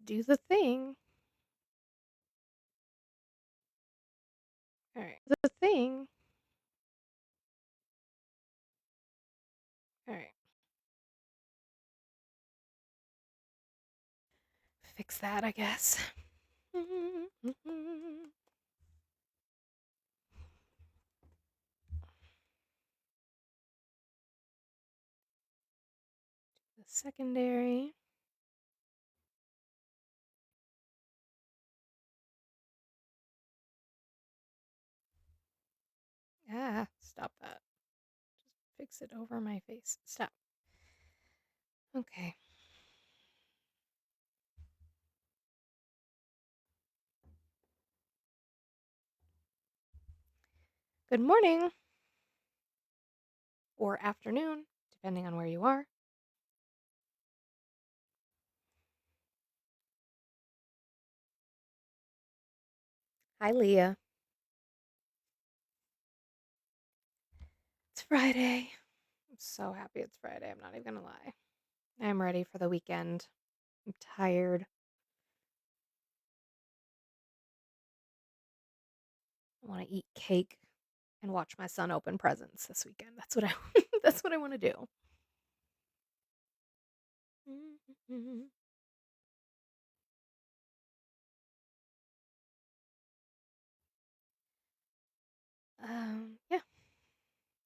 do the thing. All right, the thing. All right. Fix that, I guess. The secondary. Ah, stop that. Just fix it over my face. Stop. Okay. Good morning. Or afternoon, depending on where you are. Hi, Leah. It's Friday. I'm so happy it's Friday. I'm not even gonna lie. I'm ready for the weekend. I'm tired. I want to eat cake and watch my son open presents this weekend. That's what I that's what I want to do. Yeah.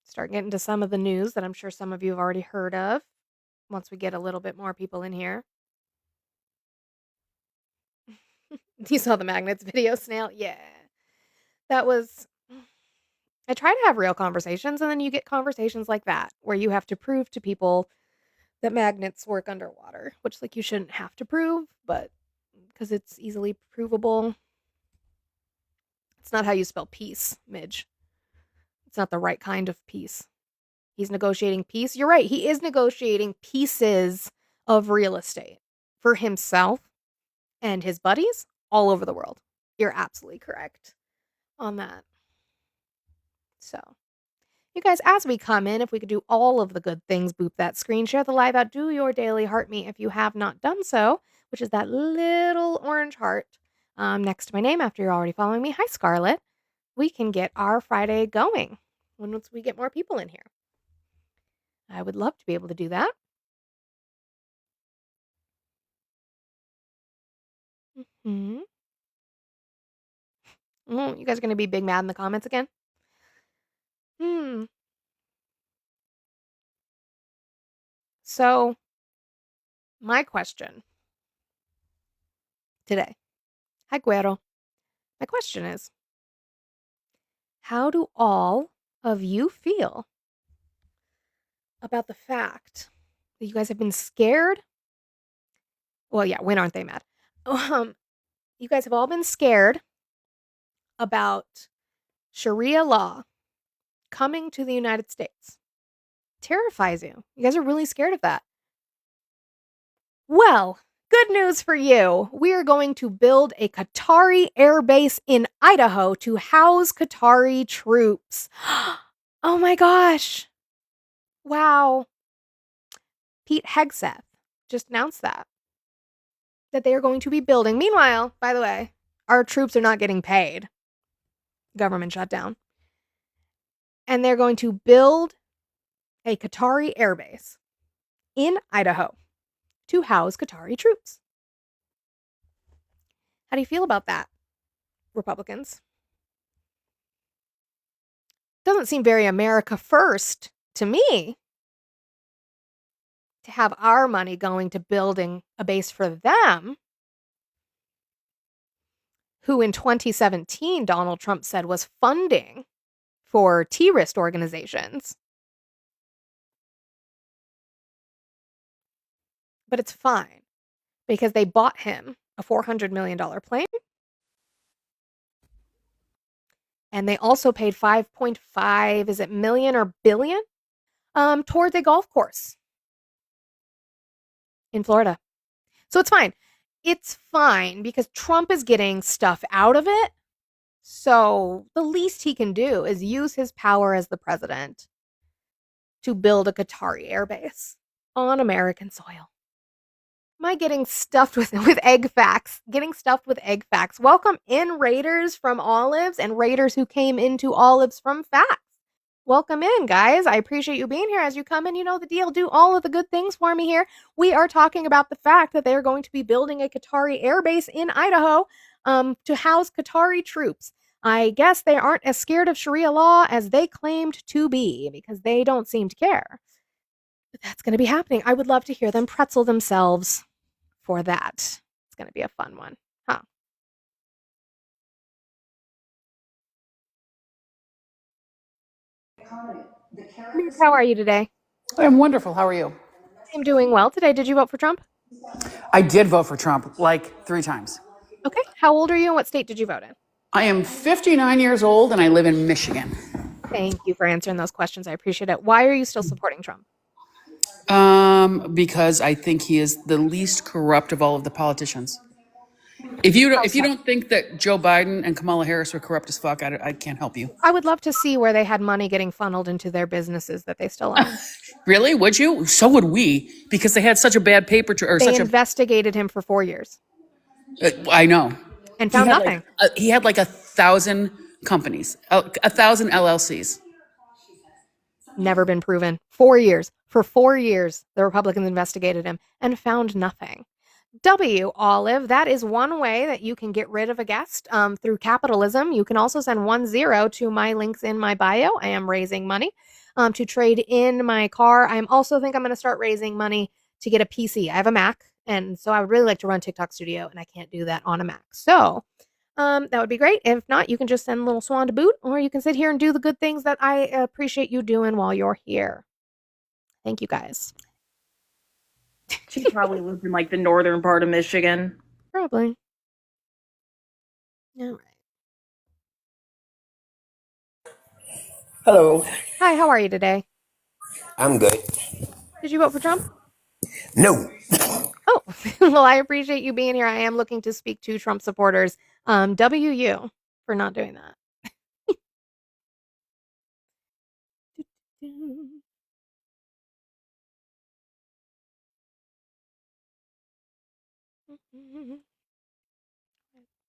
Start getting to some of the news that I'm sure some of you have already heard of once we get a little bit more people in here. You saw the magnets video, Snail? Yeah. That was I try to have real conversations, and then you get conversations like that where you have to prove to people that magnets work underwater, which, like, you shouldn't have to prove, but because it's easily provable. It's not how you spell peace, Midge. It's not the right kind of peace. He's negotiating peace. You're right. He is negotiating pieces of real estate for himself and his buddies all over the world. You're absolutely correct on that. So, you guys, as we come in, if we could do all of the good things, boop that screen, share the live out, do your daily heart me if you have not done so, which is that little orange heart next to my name after you're already following me. Hi, Scarlett. We can get our Friday going once we get more people in here. I would love to be able to do that. You guys are going to be big mad in the comments again? So, my question today. Hi, Guero. My question is, how do all of you feel about the fact that you guys have been scared? Well, yeah, when aren't they mad? You guys have all been scared about Sharia law coming to the United States. Terrifies you. You guys are really scared of that. Well, good news for you. We are going to build a Qatari air base in Idaho to house Qatari troops. Oh my gosh. Wow. Pete Hegseth just announced that they are going to be building. Meanwhile, by the way, our troops are not getting paid. Government shutdown. And they're going to build a Qatari air base in Idaho to house Qatari troops. How do you feel about that, Republicans? Doesn't seem very America first to me to have our money going to building a base for them, who in 2017 Donald Trump said was funding for terrorist organizations. But it's fine because they bought him a $400 million plane. And they also paid 5.5, is it million or billion, towards a golf course in Florida. So it's fine. It's fine because Trump is getting stuff out of it. So the least he can do is use his power as the president to build a Qatari airbase on American soil. My getting stuffed with egg facts. Getting stuffed with egg facts. Welcome in, Raiders from Olives and Raiders who came into Olives from Facts. Welcome in, guys. I appreciate you being here. As you come in, you know the deal. Do all of the good things for me here. We are talking about the fact that they are going to be building a Qatari airbase in Idaho to house Qatari troops. I guess they aren't as scared of Sharia law as they claimed to be because they don't seem to care. But that's going to be happening. I would love to hear them pretzel themselves for that. It's going to be a fun one. Huh. Miss, how are you today? I'm wonderful. How are you? I'm doing well today. Did you vote for Trump? I did vote for Trump like 3 times. Okay. How old are you and what state did you vote in? I am 59 years old and I live in Michigan. Thank you for answering those questions. I appreciate it. Why are you still supporting Trump? Because I think he is the least corrupt of all of the politicians. If you don't think that Joe Biden and Kamala Harris were corrupt as fuck, I can't help you. I would love to see where they had money getting funneled into their businesses that they still own. Really? Would you? So would we, because they had such a bad paper They investigated him for 4 years I know. and found nothing. He had like 1,000 companies, 1,000 LLCs. Never been proven. 4 years. For 4 years, the Republicans investigated him and found nothing. W, Olive, that is one way that you can get rid of a guest through capitalism. You can also send 10 to my links in my bio. I am raising money to trade in my car. I also think I'm going to start raising money to get a PC. I have a Mac, and so I would really like to run TikTok Studio, and I can't do that on a Mac. So that would be great. If not, you can just send a little swan to boot, or you can sit here and do the good things that I appreciate you doing while you're here. Thank you, guys. She probably lives in like the northern part of Michigan. Probably. All right. Hello. Hi, how are you today? I'm good. Did you vote for Trump? No. Oh, well, I appreciate you being here. I am looking to speak to Trump supporters. WU for not doing that.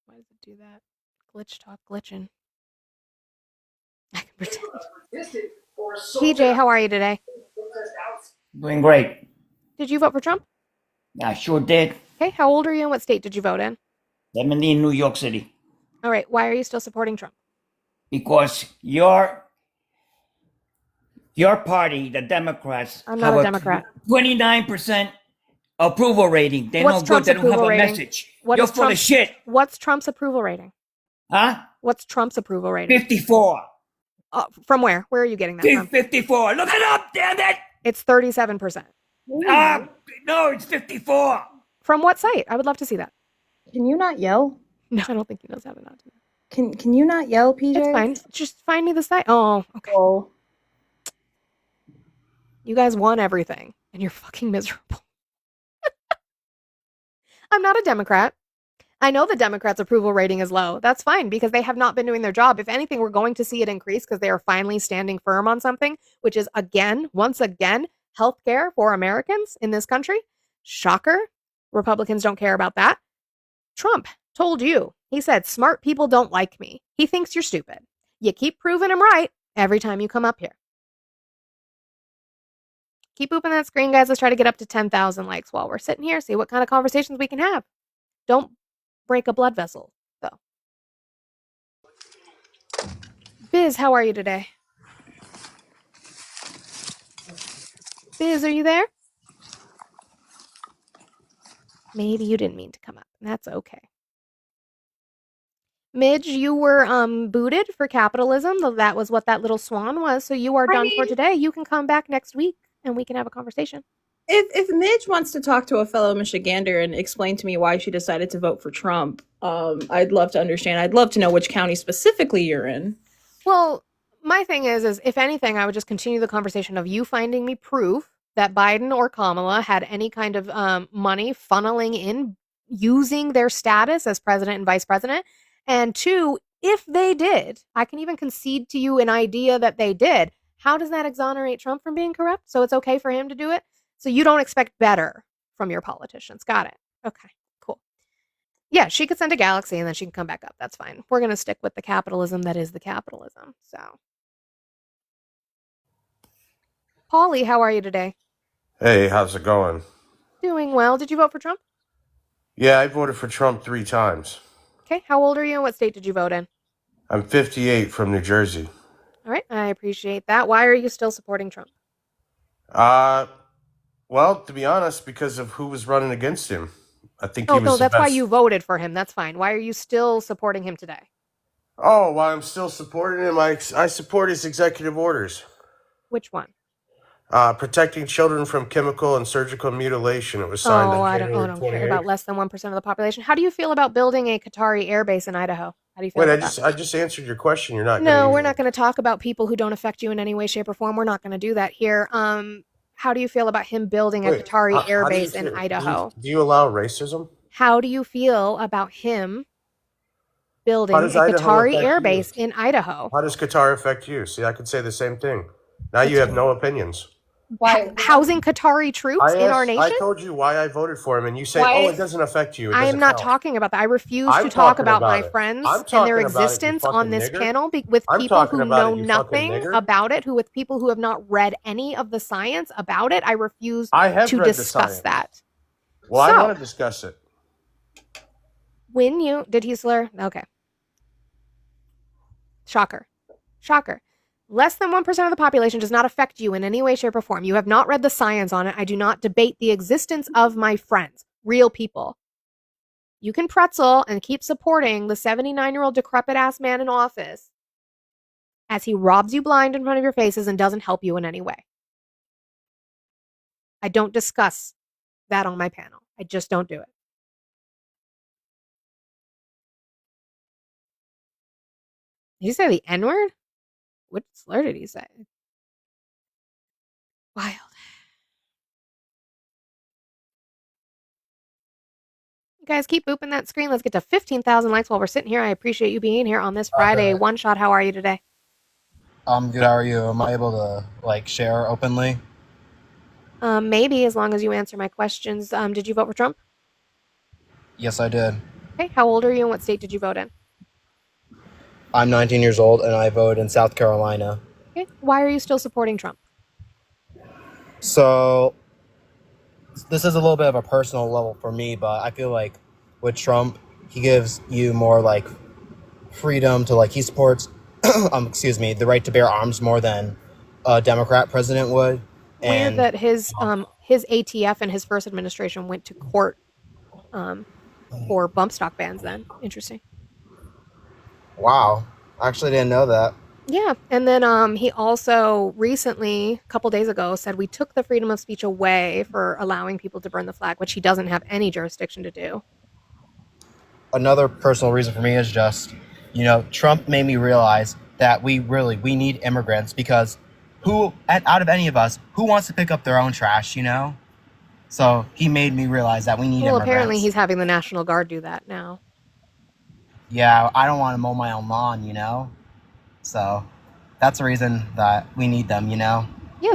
Why does it do that? Glitch talk glitching. I can pretend. PJ, how are you today? Doing great. Did you vote for Trump? I sure did. Okay, how old are you and what state did you vote in? 70 in New York City. All right, why are you still supporting Trump? Because your party, the Democrats, I'm not a Democrat. 29% approval rating. They're What's no Trump's good. They don't have approval a rating? message. What You're is full of Trump's- shit. What's Trump's approval rating? Huh? What's Trump's approval rating? 54. From where? Where are you getting that from? 54. Look it up, damn it. It's 37%. No, it's 54. From what site? I would love to see that. Can you not yell? No, I don't think he knows how to not do that. Can you not yell, PJ? It's fine. Just find me the site. Oh, okay. Oh. You guys won everything, and you're fucking miserable. I'm not a Democrat. I know the Democrats' approval rating is low. That's fine because they have not been doing their job. If anything, we're going to see it increase because they are finally standing firm on something, which is once again, healthcare for Americans in this country. Shocker. Republicans don't care about that. Trump told you. He said, smart people don't like me. He thinks you're stupid. You keep proving him right every time you come up here. Keep booping that screen, guys. Let's try to get up to 10,000 likes while we're sitting here. See what kind of conversations we can have. Don't break a blood vessel, though. Biz, how are you today? Biz, are you there? Maybe you didn't mean to come up. That's okay. Midge, you were booted for capitalism. That was what that little swan was. So you are done for today. You can come back next week and we can have a conversation. If Midge wants to talk to a fellow Michigander and explain to me why she decided to vote for Trump, I'd love to understand. I'd love to know which county specifically you're in. Well, my thing is if anything, I would just continue the conversation of you finding me proof that Biden or Kamala had any kind of money funneling in using their status as president and vice president. And 2, if they did, I can even concede to you an idea that they did. How does that exonerate Trump from being corrupt? So it's okay for him to do it? So you don't expect better from your politicians. Got it. Okay, cool. Yeah, she could send a galaxy and then she can come back up. That's fine. We're going to stick with the capitalism that is the capitalism. So, Polly, how are you today? Hey, how's it going? Doing well. Did you vote for Trump? Yeah, I voted for Trump 3 times. Okay, how old are you and what state did you vote in? I'm 58 from New Jersey. All right, I appreciate that. Why are you still supporting Trump? Uh, well, to be honest, because of who was running against him. I think he Oh, was no, the that's why best. you voted for him. That's fine. Why are you still supporting him today? Oh, while I'm still supporting him, I support his executive orders. Which one? Protecting children from chemical and surgical mutilation. It was signed Oh, on I don't January care about 28th. less than 1% of the population. How do you feel about building a Qatari air base in Idaho? How do you feel Wait, about that? I just answered your question. You're not No, getting we're not going to talk about people who don't affect you in any way, shape, or form. We're not going to do that here. How do you feel about him building a Wait, Qatari air how do you base in feel? Idaho? Do you allow racism? How do you feel about him How building does a Idaho Qatari affect air you? base in Idaho? How does Qatar affect you? See, I could say the same thing. Now you have no opinions. Why? Housing Qatari troops in our I nation? told you why I voted for him, and you say, Why- "Oh, it doesn't affect you. It I am doesn't not count." talking about that. I refuse I'm to talk talking about my about it. friends I'm and their talking about it, you existence on fucking this nigger. panel with I'm people talking who about know it, you fucking nothing nigger. about it, with people who have not read any of the science about it. I refuse I have to read the discuss science. that. Well, I So- want to discuss it. When you did he slur? Okay. Shocker. Shocker. Less than 1% of the population does not affect you in any way, shape, or form. You have not read the science on it. I do not debate the existence of my friends, real people. You can pretzel and keep supporting the 79-year-old decrepit ass man in office as he robs you blind in front of your faces and doesn't help you in any way. I don't discuss that on my panel. I just don't do it. Did he say the N-word? What slur did he say? Wild. You guys keep booping that screen. Let's get to 15,000 likes while we're sitting here. I appreciate you being here on this Friday. One shot, how are you today? I'm good. How are you? Am I able to share openly? Maybe, as long as you answer my questions. Did you vote for Trump? Yes, I did. Okay, how old are you and what state did you vote in? I'm 19 years old and I vote in South Carolina. Okay, why are you still supporting Trump? So this is a little bit of a personal level for me, but I feel like with Trump, he gives you more freedom to he supports the right to bear arms more than a Democrat president would. Weird And that his ATF and his first administration went to court for bump stock bans then. Interesting. wow, I actually didn't know that. Yeah, and then he also recently, a couple days ago, said we took the freedom of speech away for allowing people to burn the flag, which he doesn't have any jurisdiction to do. Another personal reason for me is just, Trump made me realize that we need immigrants because out of any of us, who wants to pick up their own trash, So he made me realize that we need Well, immigrants. apparently he's having the National Guard do that now. Yeah, I don't want to mow my own lawn, So that's the reason that we need them, Yeah,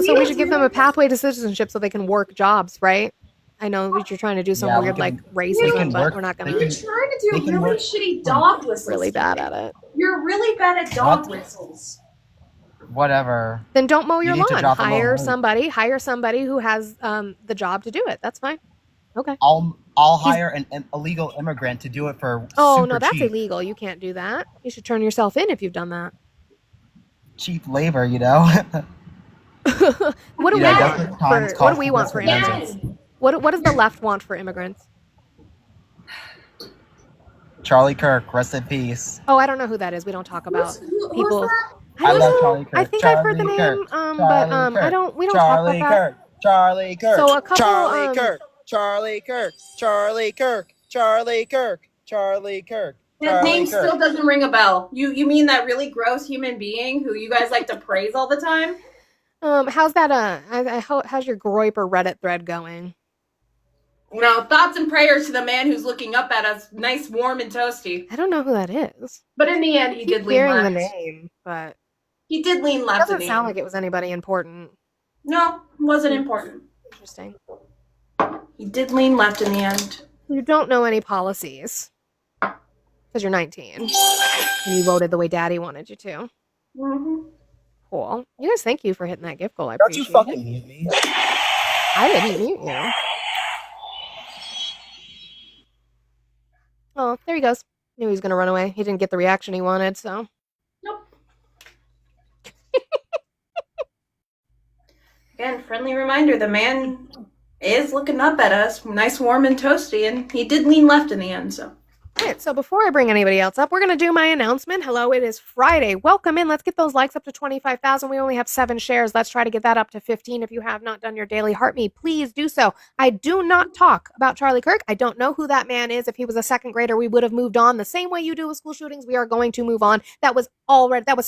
so we should give them a pathway to citizenship so they can work jobs, right? I know that you're trying to do some Yeah, weird they can racism, but work- we're not they going can- to You're trying to they do can really work- shitty dog whistles. really bad at it. You're really bad at dog What? whistles. Whatever. Then don't mow your need to lawn. drop a Hire load. somebody who has the job to do it. That's fine. Okay. I'll hire an illegal immigrant to do it for Oh, super no, that's cheap. illegal. You can't do that. You should turn yourself in if you've done that. Cheap labor, What do we Yeah, want different times for call what do we for want for different immigrants? Again. What does the left want for immigrants? Charlie Kirk, rest in peace. Oh, I don't know who that is. We don't talk about Who's people. that? I don't love know. Charlie Kirk. I think I've heard the Charlie name, Kirk. but Charlie I Kirk. don't. We don't Charlie talk about that. Kirk. Charlie Kirk. So a couple, Charlie Kirk. Charlie Kirk. Charlie Kirk. Charlie Kirk. Charlie Kirk. That Charlie name Kirk. still doesn't ring a bell. You mean that really gross human being who you guys like to praise all the time? How's that? How's your Groiper Reddit thread going? No, thoughts and prayers to the man who's looking up at us, nice, warm, and toasty. I don't know who that is. But in the end, he I keep did lean hearing left. the name, but He did lean it left. doesn't in the sound end. like it was anybody important. No, wasn't important. Interesting. He did lean left in the end. You don't know any policies because you're 19 and you voted the way Daddy wanted you to. Mm-hmm. Cool. You guys, thank you for hitting that gift goal. I Don't you appreciate fucking it. mute me. I didn't mute you. Oh, there he goes. Knew he was gonna run away. He didn't get the reaction he wanted, so. Nope. Again, friendly reminder, the man is looking up at us, nice, warm, and toasty, and he did lean left in the end, so. All right, so before I bring anybody else up, we're going to do my announcement. Hello, it is Friday. Welcome in. Let's get those likes up to 25,000. We only have 7 shares. Let's try to get that up to 15. If you have not done your daily heart me, please do so. I do not talk about Charlie Kirk. I don't know who that man is. If he was a second grader, we would have moved on. The same way you do with school shootings, we are going to move on. That was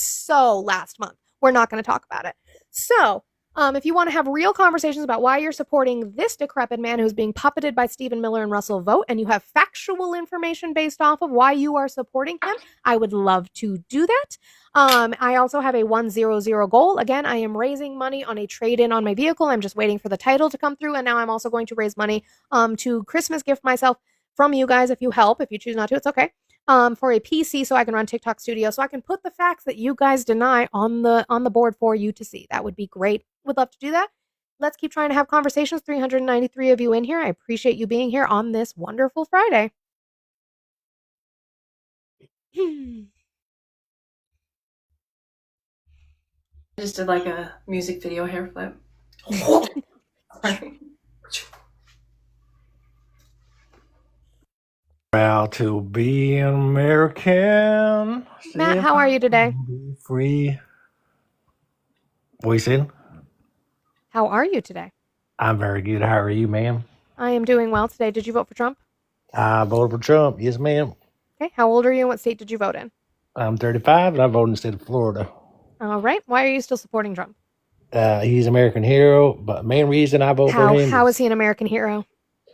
so last month. We're not going to talk about it. So, if you want to have real conversations about why you're supporting this decrepit man who's being puppeted by Stephen Miller and Russell Vogt, and you have factual information based off of why you are supporting him, I would love to do that. I also have a 100 goal. Again, I am raising money on a trade-in on my vehicle. I'm just waiting for the title to come through, and now I'm also going to raise money to Christmas gift myself from you guys if you help. If you choose not to, it's okay. For a PC so I can run TikTok Studio, so I can put the facts that you guys deny on the board for you to see. That would be great. Would love to do that. Let's keep trying to have conversations. 393 of you in here. I appreciate you being here on this wonderful Friday. Just did like a music video hair flip. Proud to be an American. Matt, how are you today? Be free. What you saying? How are you today? I'm very good. How are you, ma'am? I am doing well today. Did you vote for Trump? I voted for Trump. Yes, ma'am. Okay. How old are you and what state did you vote in? I'm 35 and I voted in the state of Florida. All right. Why are you still supporting Trump? He's an American hero, but main reason I vote for him. How is he an American hero?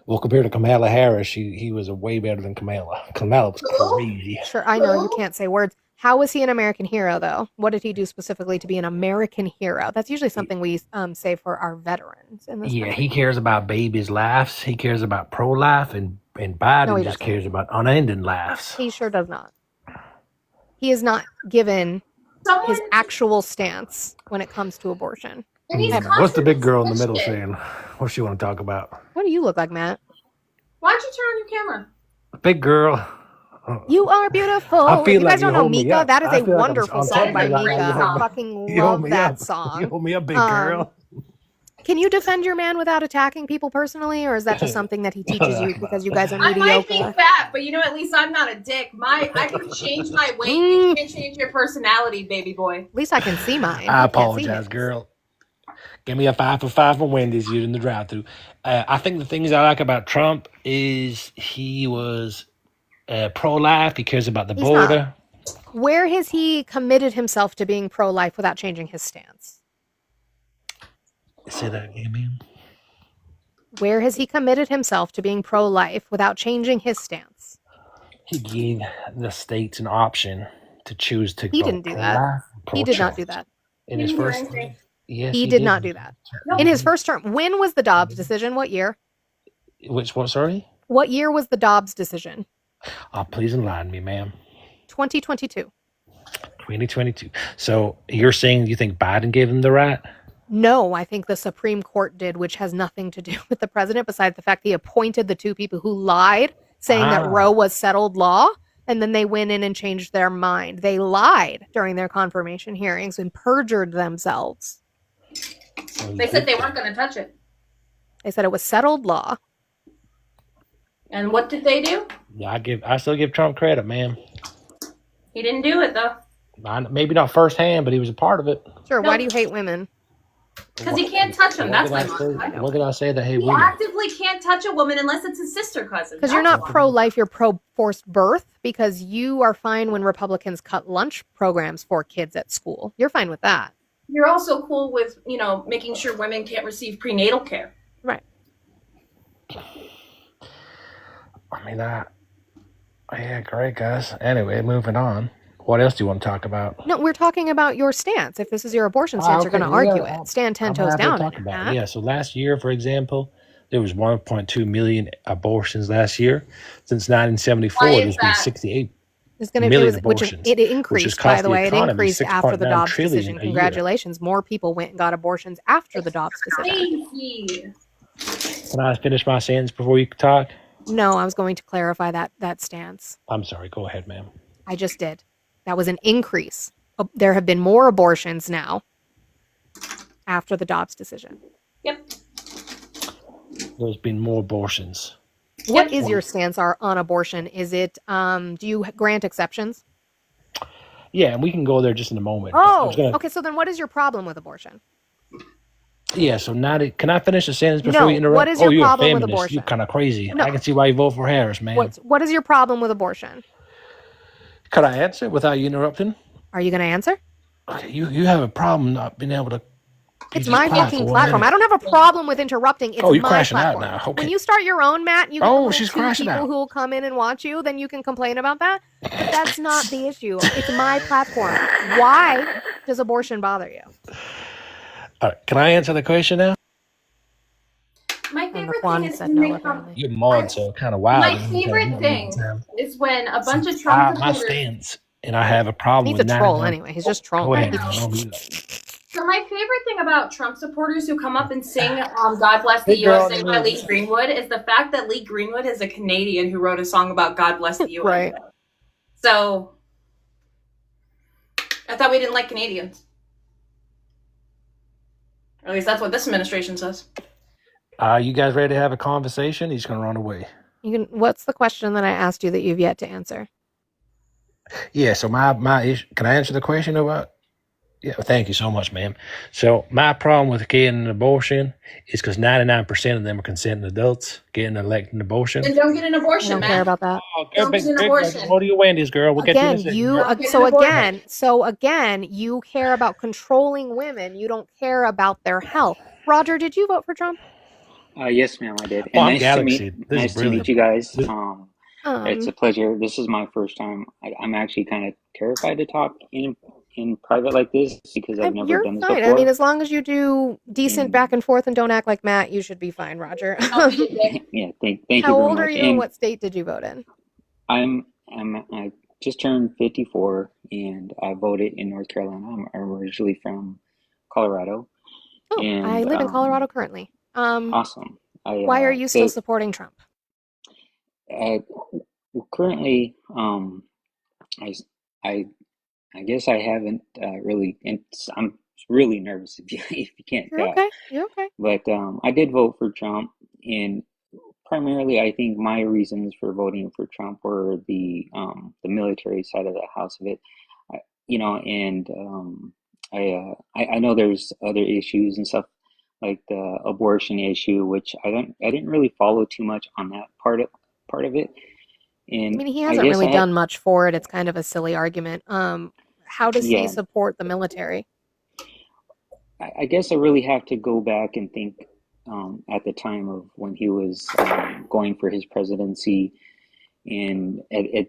Well, compared to Kamala Harris, he was way better than Kamala. Kamala was crazy. Sure, I know you can't say words. How was he an American hero, though? What did he do specifically to be an American hero? That's usually something we say for our veterans. In this Yeah, country. he cares about babies' lives. He cares about pro-life, and Biden No, he just doesn't. cares about unending lives. He sure does not. He is not given his actual stance when it comes to abortion. What's the big girl in the middle saying? What's she want to talk about? What do you look like, Matt? Why'd you turn on your camera? Big girl. You are beautiful. I feel You guys like don't you know hold me Mika? up. That is I a feel like I'm wonderful song talking by about Mika. you. I fucking You hold love me that up. song. You hold me up, big girl. Can you defend your man without attacking people personally, or is that just something that he teaches you because you guys are I might be mediocre? fat, but you know, at least I'm not a dick. I can change my weight. You can't change your personality, baby boy. At least I can see mine. I You can't see apologize, his. girl. Give me a 5 for 5 from Wendy's using the drive-thru. I think the things I like about Trump is he was pro-life. He cares about the He's not. border. Where has he committed himself to being pro-life without changing his stance? Say that again, ma'am. Where has he committed himself to being pro-life without changing his stance? He gave the states an option to choose to He go didn't do that. pro-life, He did not do pro-choice. that. In his first, yes, He did not do that. No. In his first term. When was the Dobbs decision? What year? Which one? Sorry. What year was the Dobbs decision? Please enlighten me, ma'am. 2022. 2022. So you're saying you think Biden gave him the right? No, I think the Supreme Court did, which has nothing to do with the president, besides the fact he appointed the two people who lied, saying that Roe was settled law, and then they went in and changed their mind. They lied during their confirmation hearings and perjured themselves. So They said they weren't going to touch it. They said it was settled law. And what did they do? Yeah, I still give Trump credit, ma'am. He didn't do it, though. Maybe not firsthand, but he was a part of it. Sure, No. why do you hate women? Because he can't touch them. That's my mom. What did I say that hey He women? actively can't touch a woman unless it's his sister cousin. Because you're not pro-life, you're pro-forced birth, because you are fine when Republicans cut lunch programs for kids at school. You're fine with that. You're also cool with, making sure women can't receive prenatal care. Right. I mean, yeah, great, guys. Anyway, moving on. What else do you want to talk about? No, we're talking about your stance. If this is your abortion stance, you're going to argue it. Stand 10 toes down. Talk about it. Yeah, so last year, for example, There was 1.2 million abortions last year. Since 1974, Why is there's been that? 68 It's gonna it million was which abortions, it which has increased, by cost the the way. It economy increased after the 6.9 Dobbs trillion decision. a year. Congratulations. More people went and got abortions after the Dobbs decision. Crazy. Can I finish my sentence before you talk? No, I was going to clarify that stance. I'm sorry. Go ahead, ma'am. I just did. That was an increase. There have been more abortions now after the Dobbs decision. Yep. There's been more abortions. What is your stance on abortion? Is it do you grant exceptions? Yeah, and we can go there just in a moment. but I Oh, was gonna, okay. So then what is your problem with abortion? Yeah, so now can I finish the sentence before No, you interrupt? what is your you're a problem with feminist. abortion? You're kind of crazy. No. I can see why you vote for Harris, man. What is your problem with abortion? Could I answer without you interrupting? Are you going to answer? Okay, you have a problem not being able to. It's my fucking platform. I don't have a problem with interrupting. It's you're my crashing out platform. now. Okay. When you start your own, Matt, you get Oh, little she's two crashing people out. who will come in and watch you, then you can complain about that. But that's not the issue. It's my platform. Why does abortion bother you? All right, can I answer the question now? My favorite Juan thing is said when no, they apparently. You're mod, so kind of wild. My favorite thing is when a bunch of Trump my supporters. stance, and I have a problem He's a with troll 99 anyway. He's just Go trolling. ahead. I'll do that. So my favorite thing about Trump supporters who come up and sing "God Bless the Hey, girl, USA" by Lee Greenwood is the fact that Lee Greenwood is a Canadian who wrote a song about God Bless the USA. Right. So I thought we didn't like Canadians. Or at least that's what this administration says. You guys ready to have a conversation? He's gonna run away. What's the question that I asked you that you've yet to answer? Yeah. So my issue. Can I answer the question about? Yeah. Thank you so much, ma'am. So my problem with getting an abortion is because 99% of them are consenting adults getting elected an abortion. Then don't get an I abortion, don't care man. about that. Oh, Don't get an abortion. Go to your Wendy's, girl. We'll get you in a Again, second. you Don't get so an abortion. again, you care about controlling women. You don't care about their health. Roger, did you vote for Trump? Yes, ma'am, I did. Oh, And I'm nice Galaxy. to meet, This is nice to brilliant. meet you guys. This- It's a pleasure. This is my first time. I'm actually kind of terrified to talk in private like this because I've never You're done this fine. before. I mean, as long as you do decent And- back and forth and don't act like Matt, you should be fine, Roger. Yeah, thank you How very old much. are you? And What state did you vote in? I just turned 54 and I voted in North Carolina. I'm originally from Colorado. Oh, And I live in Colorado currently. awesome. Why are you still supporting Trump? Currently, I guess I haven't really, and I'm really nervous if you can't You're tell. okay. You're okay. But I did vote for Trump, and primarily I think my reasons for voting for Trump were the military side of the house of it, and I know there's other issues and stuff like the abortion issue, which I didn't really follow too much on that part of it. And I mean, he I hasn't guess really done much for it. It's kind of a silly argument. How does he Yeah. support the military? I guess I really have to go back and think at the time of when he was going for his presidency, and a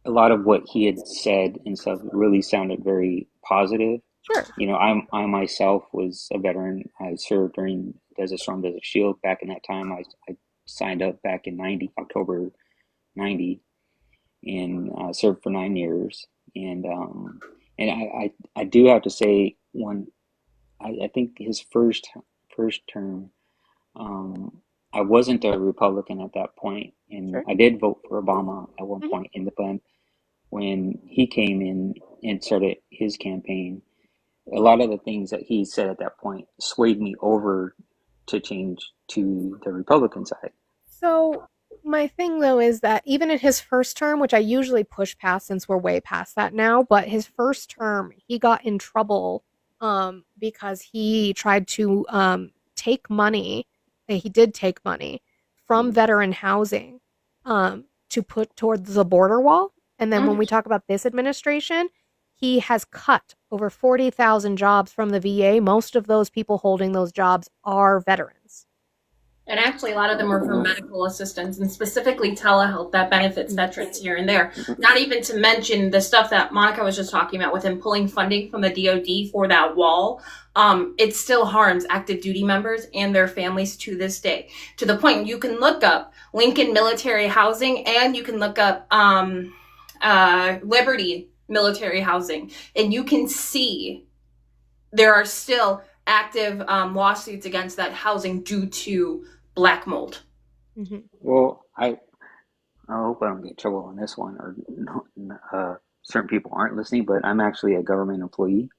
lot of what he had said and stuff really sounded very positive. Sure. I myself was a veteran. I served during Desert Storm, Desert Shield. Back in that time, I signed up back in October 90, and served for 9 years. And I do have to say, I think his first term, I wasn't a Republican at that point, and Sure. I did vote for Obama at one Mhm. point in the plan. When he came in and started his campaign, a lot of the things that he said at that point swayed me over to change to the Republican side. So my thing though is that even in his first term, which I usually push past since we're way past that now, but his first term, he got in trouble because he tried to take money. He did take money from veteran housing to put towards the border wall. And then when we talk about this administration, he has cut over 40,000 jobs from the VA. Most of those people holding those jobs are veterans. And actually, a lot of them are for medical assistance and specifically telehealth that benefits veterans here and there. Not even to mention the stuff that Monica was just talking about with him pulling funding from the DoD for that wall. It still harms active duty members and their families to this day. To the point you can look up Lincoln Military Housing and you can look up Liberty Military Housing, and you can see there are still active lawsuits against that housing due to black mold. Mm-hmm. Well, I hope I don't get in trouble on this one, or certain people aren't listening, but I'm actually a government employee.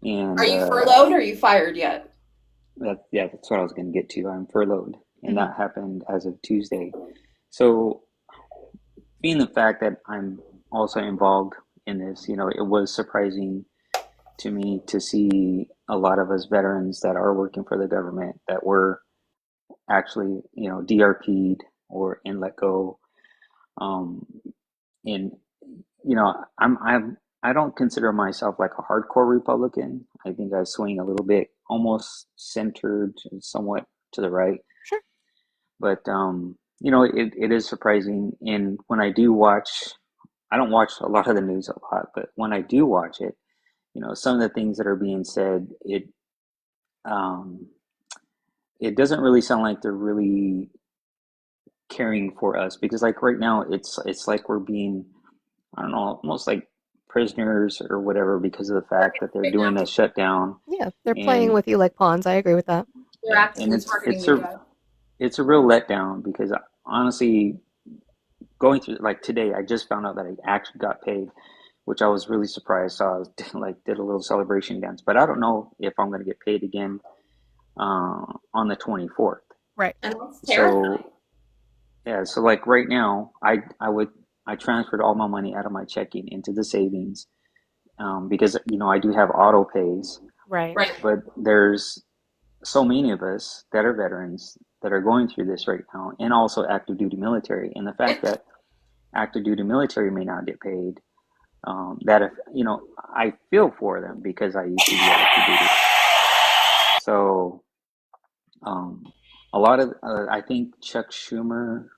And are you furloughed or are you fired yet? That's what I was going to get to. I'm furloughed, and that happened as of Tuesday. So, being the fact that I'm also involved in this, it was surprising to me to see a lot of us veterans that are working for the government that were actually, DRP'd or and let go. And I don't consider myself like a hardcore Republican. I think I swing a little bit, almost centered, somewhat to the right. Sure. But it is surprising. And when I do watch, I don't watch a lot of the news a lot, but when I do watch it, some of the things that are being said, it doesn't really sound like they're really caring for us, because like right now it's like we're being, I don't know, almost like prisoners or whatever, because of the fact that they're doing a shutdown. Yeah, they're playing with you like pawns. I agree with that. They're actively targeting you guys. It's a real letdown, because honestly, going through, like today, I just found out that I actually got paid, which I was really surprised. So I did a little celebration dance, but I don't know if I'm going to get paid again on the 24th. Right. And that's terrifying. So like right now, I transferred all my money out of my checking into the savings, because I do have auto pays. Right. But there's so many of us that are veterans that are going through this right now, and also active duty military, and the fact that active duty military may not get paid. That if I feel for them, because I used to be active duty. So, a lot of I think Chuck Schumer,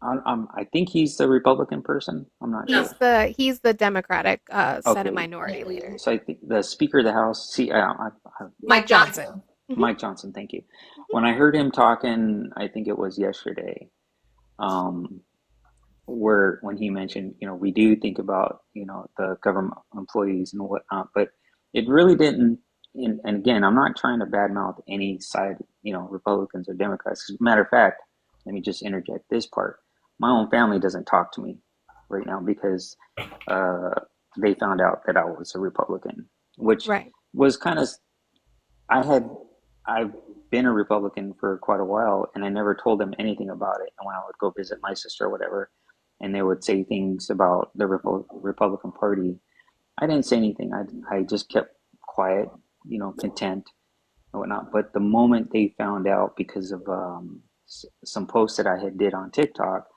I think he's the Republican person. I'm not sure. He's the Democratic Senate Minority Leader. So I think the Speaker of the House, Mike Johnson. Mike Johnson, thank you. When I heard him talking, I think it was yesterday, when he mentioned, we do think about, the government employees and whatnot, but it really didn't. And again, I'm not trying to badmouth any side, Republicans or Democrats. As a matter of fact, let me just interject this part. My own family doesn't talk to me right now because they found out that I was a Republican, which was kind of, I've been a Republican for quite a while, and I never told them anything about it. And when I would go visit my sister or whatever, and they would say things about the Republican Party, I didn't say anything. I just kept quiet, content and whatnot. But the moment they found out, because of some posts that I had did on TikTok,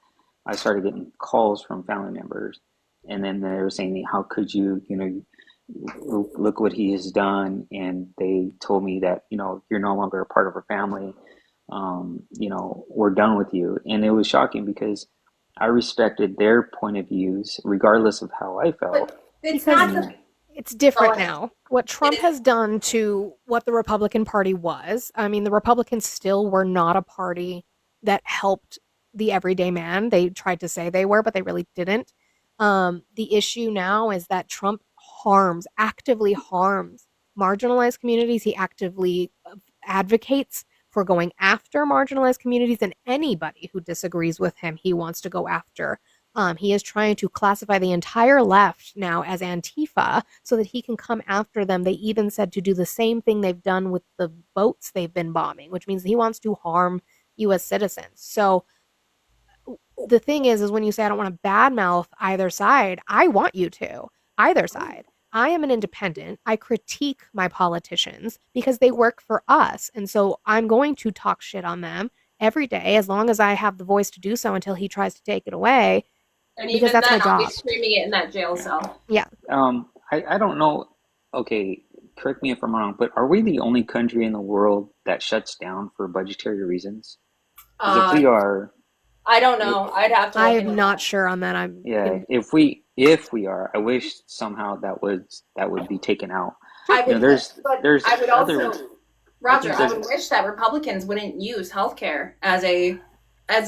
I started getting calls from family members, and then they were saying, "How could you, look what he has done?" And they told me that, you're no longer a part of our family. We're done with you. And it was shocking, because I respected their point of views, regardless of how I felt. It's different now. What Trump has done to what the Republican Party was, I mean, the Republicans still were not a party that helped the everyday man. They tried to say they were, but they really didn't. The issue now is that Trump actively harms marginalized communities. He actively advocates for going after marginalized communities, and anybody who disagrees with him, he wants to go after. He is trying to classify the entire left now as Antifa so that he can come after them. They even said to do the same thing they've done with the boats they've been bombing, which means he wants to harm U.S. citizens. So the thing is when you say I don't want to badmouth either side, I want you to. Either side. I am an independent. I critique my politicians because they work for us. And so I'm going to talk shit on them every day, as long as I have the voice to do so, until he tries to take it away. And even then, I'll be screaming it in that jail cell. Yeah. I don't know. Okay, correct me if I'm wrong, but are we the only country in the world that shuts down for budgetary reasons? Because if we Uh, are, I don't know. I'd have to look I'm into not that. sure on that. I'm yeah, gonna if we are, I wish somehow that would be taken out. I You know, would wish, but there's I would other. also, I Roger, think I there's would wish that Republicans wouldn't use healthcare as a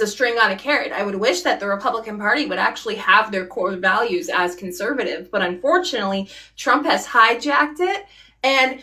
string on a carrot. I would wish that the Republican Party would actually have their core values as conservative, but unfortunately, Trump has hijacked it. And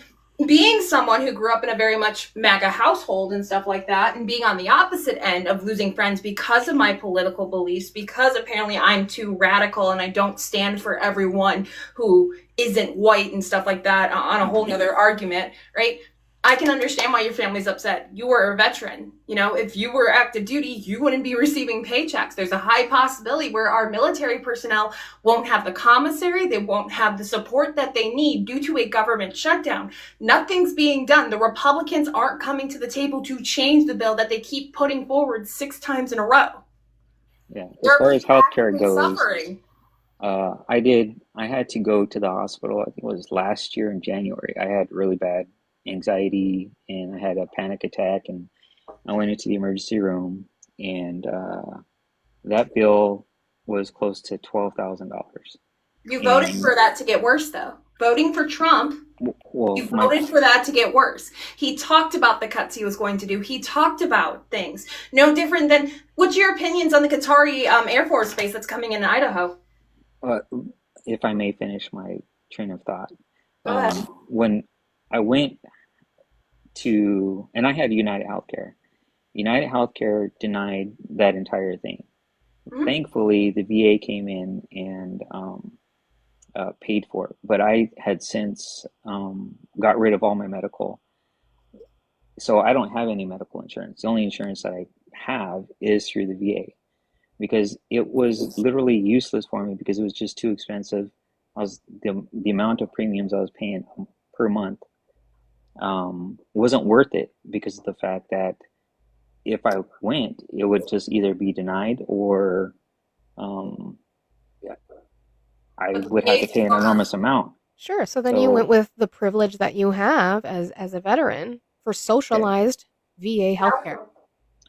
being someone who grew up in a very much MAGA household and stuff like that, and being on the opposite end of losing friends because of my political beliefs, because apparently I'm too radical and I don't stand for everyone who isn't white and stuff like that on a whole nother argument, right? I can understand why your family's upset. You were a veteran. You know, if you were active duty, you wouldn't be receiving paychecks. There's a high possibility where our military personnel won't have the commissary. They won't have the support that they need due to a government shutdown. Nothing's being done. The Republicans aren't coming to the table to change the bill that they keep putting forward 6 times in a row. Yeah, as There are far as people healthcare actively goes, suffering. I had to go to the hospital. I think it was last year in January. I had really bad anxiety and I had a panic attack, and I went into the emergency room, and that bill was close to $12,000. You voted And for that to get worse, though. Voting for Trump, well, you voted for that to get worse. He talked about the cuts he was going to do. He talked about things. No different than, what's your opinions on the Qatari Air Force base that's coming in Idaho? if I may finish my train of thought, Go ahead. when I went to, and I had United Healthcare. United Healthcare denied that entire thing. Mhm. Thankfully, the VA came in and paid for it. But I had since got rid of all my medical. So I don't have any medical insurance. The only insurance that I have is through the VA because it was literally useless for me because it was just too expensive. The amount of premiums I was paying per month wasn't worth it because of the fact that if I went, it would just either be denied or I But the would have to VA's pay an enormous amount. Sure. So then you went So with the privilege that you have as a veteran for yeah, socialized VA healthcare.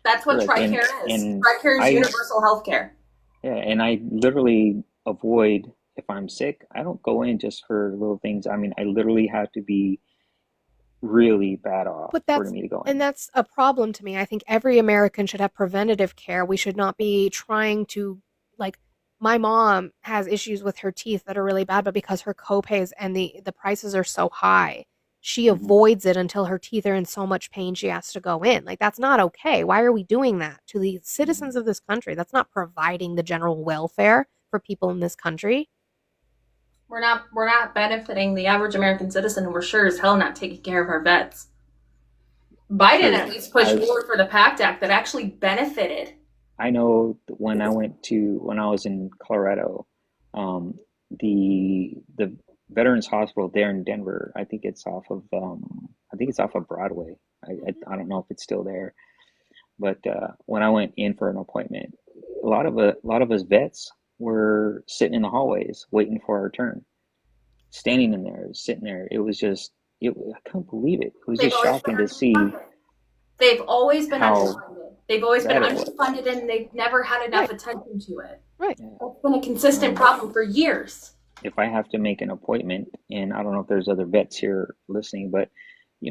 That's what correct. TRICARE is. And TRICARE is I universal health care. yeah, and I literally avoid if I'm sick, I don't go in just for little things. I mean, I literally have to be really bad off But for me to go in. that's a problem to me. I think every American should have preventative care. We should not be trying to, like, my mom has issues with her teeth that are really bad, but because her copays and the prices are so high, she Mhm. avoids it until her teeth are in so much pain she has to go in. Like, that's not okay. Why are we doing that to the citizens Mhm. of this country? That's not providing the general welfare for people in this country. We're not benefiting the average American citizen, and we're sure as hell not taking care of our vets. Biden at True. least pushed I've forward for the PACT Act that actually benefited. I know when I was in Colorado, the Veterans Hospital there in Denver, I think it's off of Broadway. I don't know if it's still there, but when I went in for an appointment, a lot of us vets were sitting in the hallways waiting for our turn, standing in there, sitting there. It was just I couldn't believe it. It was They've just always shocking been to see underfunded. They've always been how underfunded. They've always been bad it was. underfunded, and they've never had enough Right. attention to it. Right. Yeah. That's been a consistent Um, problem for years. if I have to make an appointment, and I don't know if there's other vets here listening, but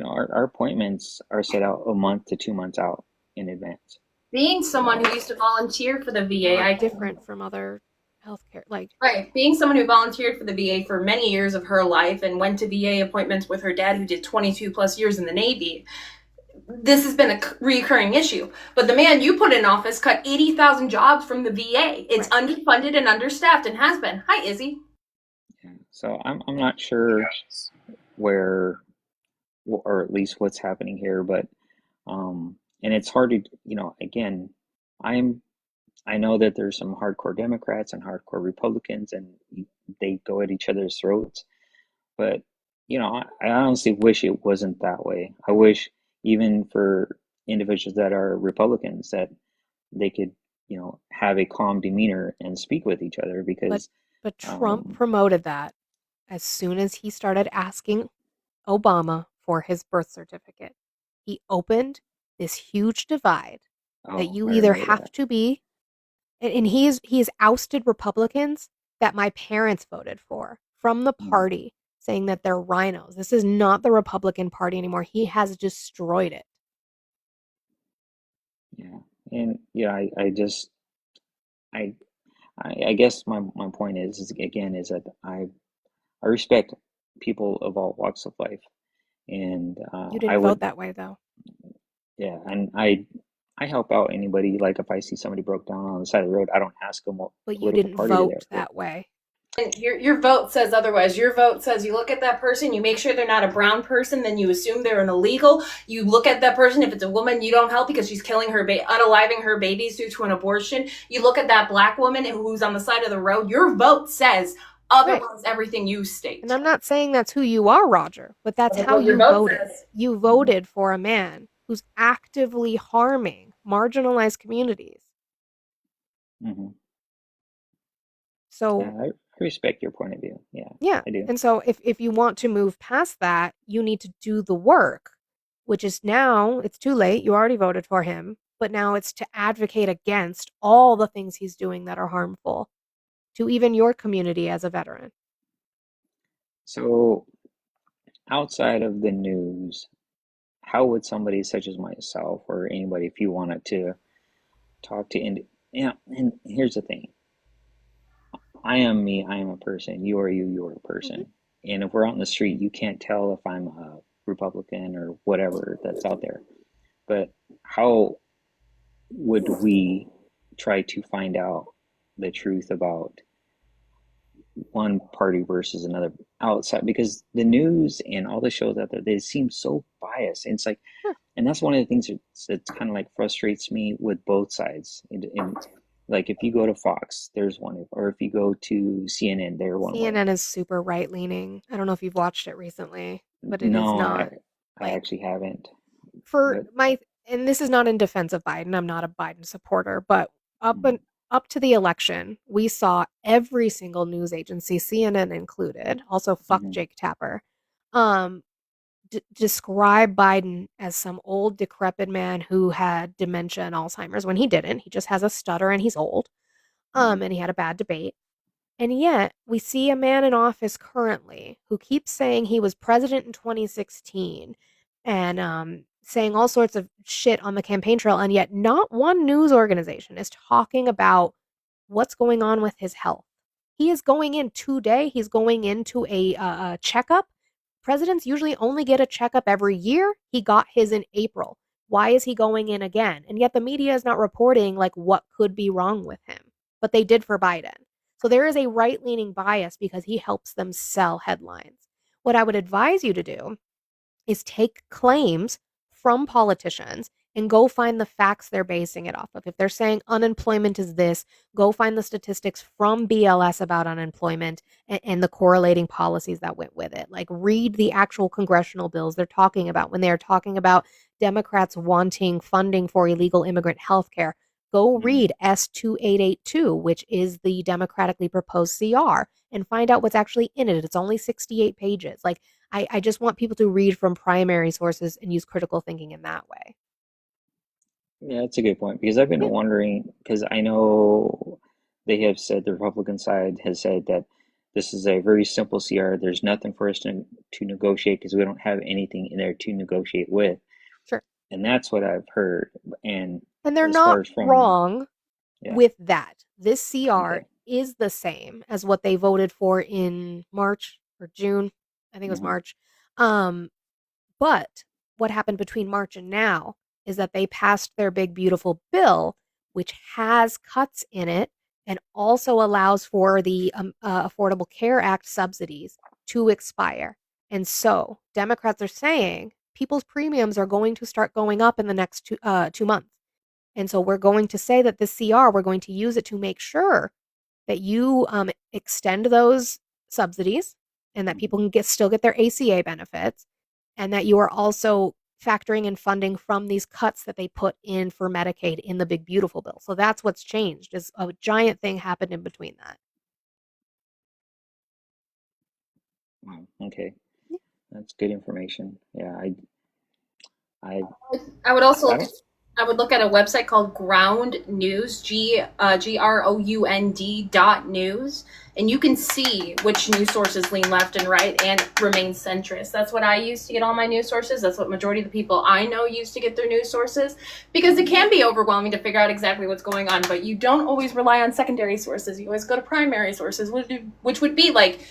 our appointments are set out a month to 2 months out in advance. Being someone who used to volunteer for the VA, Different from other healthcare. Like, right, being someone who volunteered for the VA for many years of her life and went to VA appointments with her dad who did 22 plus years in the Navy, this has been a recurring issue. But the man you put in office cut 80,000 jobs from the VA. It's right. underfunded and understaffed and has been. Hi, Izzy. Yeah. So I'm not sure where, or at least what's happening here, but and it's hard to, again, I know that there's some hardcore Democrats and hardcore Republicans, and they go at each other's throats. But I honestly wish it wasn't that way. I wish even for individuals that are Republicans that they could, have a calm demeanor and speak with each other because But Trump um, promoted that as soon as he started asking Obama for his birth certificate. he opened this huge divide that Oh, you I either remember have that. to be, and he's ousted Republicans that my parents voted for from the Mm, party, saying that they're rhinos. This is not the Republican Party anymore. He has destroyed it. yeah, and yeah, I, I guess my point is again is that I respect people of all walks of life, and You I didn't vote would, that way, though. yeah, and I help out anybody. Like if I see somebody broke down on the side of the road, I don't ask them what But you political didn't party they're there vote for. that way. And your vote says otherwise. Your vote says you look at that person, you make sure they're not a brown person, then you assume they're an illegal. You look at that person, if it's a woman, you don't help because she's killing her, unaliving her babies due to an abortion. You look at that black woman who's on the side of the road. Your vote says Right. otherwise everything you state. And I'm not saying that's who you are, Roger, but that's That's how what your you vote voted. says. You voted for a man who's actively harming marginalized communities. Hmm. So Yeah, I respect your point of view. Yeah, yeah. I do. And so if you want to move past that, you need to do the work, which is now it's too late. You already voted for him, but now it's to advocate against all the things he's doing that are harmful to even your community as a veteran. So outside of the news, how would somebody such as myself or anybody, if you wanted to talk to, yeah, and here's the thing. I am me, I am a person. You are you, you are a Mhm. person. And if we're out in the street, you can't tell if I'm a Republican or whatever that's out there. But how would we try to find out the truth about one party versus another outside? Because the news and all the shows out there, they seem so biased. And it's like, Sure. and that's one of the things that's kind of like frustrates me with both sides. And like if you go to Fox, there's one, or if you go to CNN, they're one way. CNN is super right leaning. I don't know if you've watched it recently, but it is No, not I like actually haven't. for But my, and this is not in defense of Biden. I'm not a Biden supporter, but up mm, and up to the election, we saw every single news agency, CNN included, also fuck mhm, Jake Tapper, um, describe Biden as some old decrepit man who had dementia and Alzheimer's when he didn't. He just has a stutter and he's old. mhm, And he had a bad debate. And yet, we see a man in office currently who keeps saying he was president in 2016 and saying all sorts of shit on the campaign trail. And yet, not one news organization is talking about what's going on with his health. He is going in today, he's going into a checkup. Presidents usually only get a checkup every year. He got his in April. Why is he going in again? And yet, the media is not reporting like what could be wrong with him, but they did for Biden. So there is a right leaning bias because he helps them sell headlines. What I would advise you to do is take claims from politicians and go find the facts they're basing it off of. If they're saying unemployment is this, go find the statistics from BLS about unemployment and the correlating policies that went with it. Like read the actual congressional bills they're talking about when they're talking about Democrats wanting funding for illegal immigrant health care. Go mhm. read S2882, which is the democratically proposed CR, and find out what's actually in it. It's only 68 pages. Like, I just want people to read from primary sources and use critical thinking in that way. Yeah, that's a good point because I've been Yeah. wondering because I know they have said the Republican side has said that this is a very simple CR. There's nothing for us to negotiate because we don't have anything in there to negotiate with, Sure. and that's what I've heard. And And they're as far not as from wrong yeah, with that. This CR okay, is the same as what they voted for in March or June. I think it was hmm, March. Um, But what happened between March and now is that they passed their big, beautiful bill, which has cuts in it and also allows for the Affordable Care Act subsidies to expire. And so Democrats are saying people's premiums are going to start going up in the next 2 months. And so we're going to say that the CR, we're going to use it to make sure that you extend those subsidies and that people can still get their ACA benefits, and that you are also factoring in funding from these cuts that they put in for Medicaid in the big beautiful bill. So that's what's changed. Is a giant thing happened in between that. wow, okay, Yeah. that's good information. Yeah, I would also I look don't. at, I would look at a website called Ground News, GROUND .news, and you can see which news sources lean left and right and remain centrist. That's what I use to get all my news sources. That's what majority of the people I know use to get their news sources, because it can be overwhelming to figure out exactly what's going on, but you don't always rely on secondary sources. You always go to primary sources, which would be like